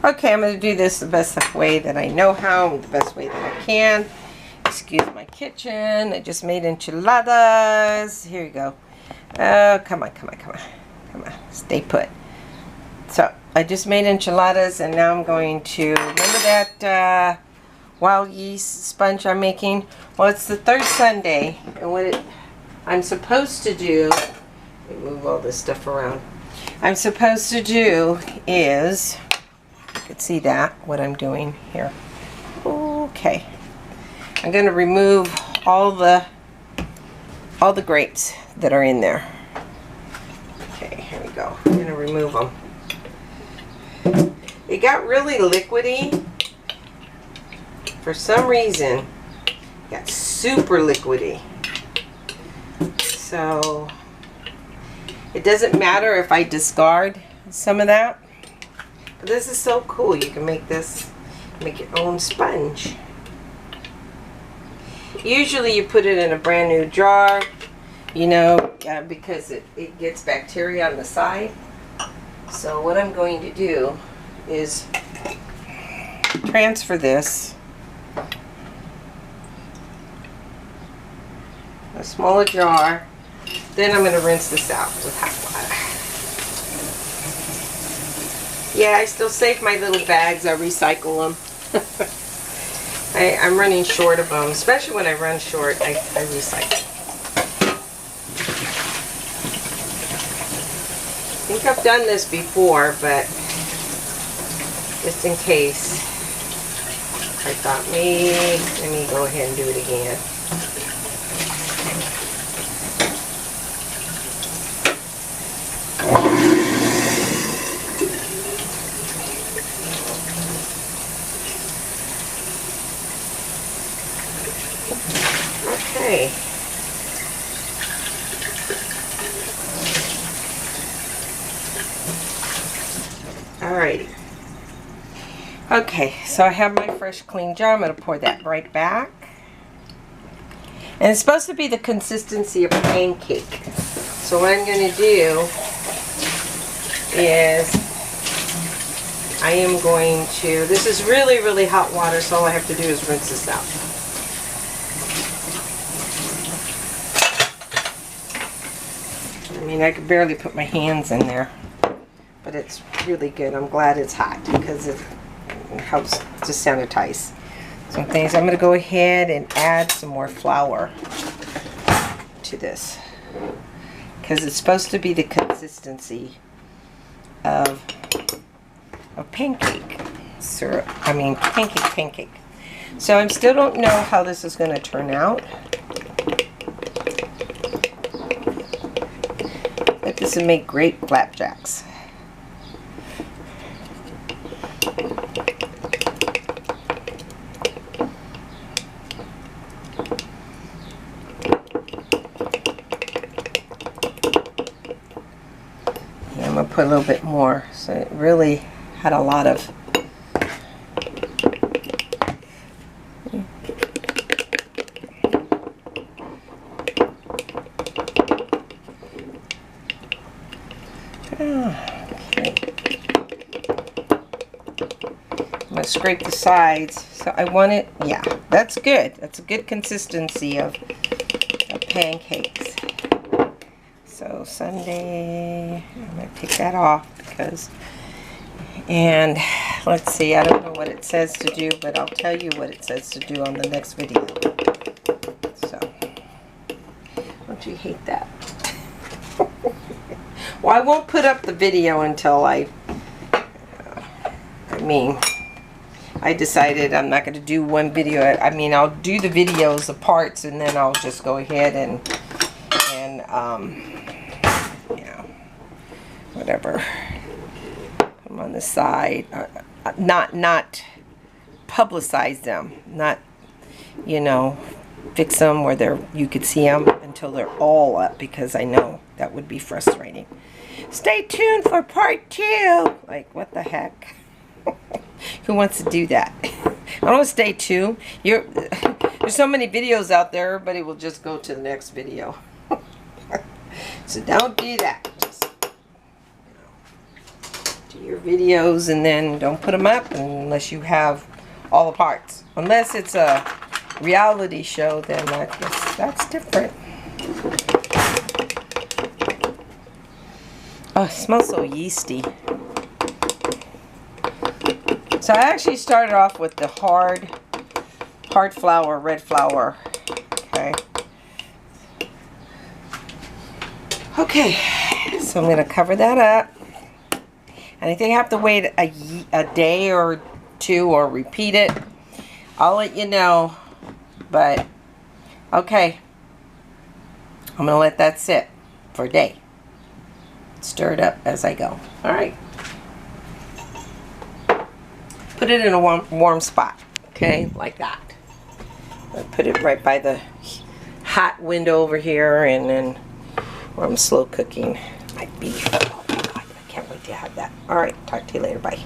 Okay, I'm going to do this the best way that I know how, the best way that I can. Excuse my kitchen. I just made enchiladas. Here you go. Oh, come on. Stay put. So, I just made enchiladas, and now I'm going to, remember that wild yeast sponge I'm making? Well, it's the third Sunday, and what I'm supposed to do, let me move all this stuff around. I'm supposed to do is, you can see that, what I'm doing here. Okay. I'm going to remove all the grapes that are in there. Okay, here we go. I'm going to remove them. It got really liquidy. For some reason, it got super liquidy. So, it doesn't matter if I discard some of that. But this is so cool. You can make your own sponge. Usually you put it in a brand new jar, you know, because it gets bacteria on the side. So what I'm going to do is transfer this, a smaller jar. Then I'm going to rinse this out with hot water. Yeah, I still save my little bags. I recycle them. I'm running short of them, especially when I run short, I recycle. I think I've done this before, but just in case, I thought maybe let me go ahead and do it again. Okay. Alrighty. Okay, so I have my fresh clean jar. I'm going to pour that right back. And it's supposed to be the consistency of a pancake. So what I'm going to do is I am going to, this is really, really hot water, so all I have to do is rinse this out. I mean, I could barely put my hands in there, but it's really good. I'm glad it's hot because it helps to sanitize some things. I'm going to go ahead and add some more flour to this because it's supposed to be the consistency of a pancake syrup. I mean, pancake. So I still don't know how this is going to turn out. But this would make great flapjacks. I'm going to put a little bit more, so it really had a lot of scrape the sides. So I want it, yeah, that's good. That's a good consistency of pancakes. So Sunday, I'm going to take that off because, and let's see, I don't know what it says to do, but I'll tell you what it says to do on the next video. So, don't you hate that? Well, I won't put up the video until I decided I'm not going to do one video. I mean, I'll do the videos of parts and then I'll just go ahead and you know, whatever. Put them on the side. Not publicize them. Not, you know, fix them where you could see them until they're all up, because I know that would be frustrating. Stay tuned for part 2. Like, what the heck? Who wants to do that? I don't stay tuned. There's so many videos out there, everybody will just go to the next video. So don't do that. Just, do your videos and then don't put them up unless you have all the parts. Unless it's a reality show, then I guess that's different. Oh, it smells so yeasty. So I actually started off with the hard flour, red flour. Okay. Okay, so I'm going to cover that up. And I think I have to wait a day or two or repeat it. I'll let you know. But, okay. I'm going to let that sit for a day. Stir it up as I go. Alright. Put it in a warm spot. Okay, like that. I put it right by the hot window over here, and then where I'm slow cooking my beef. Oh my God, I can't wait to have that. Alright, talk to you later. Bye.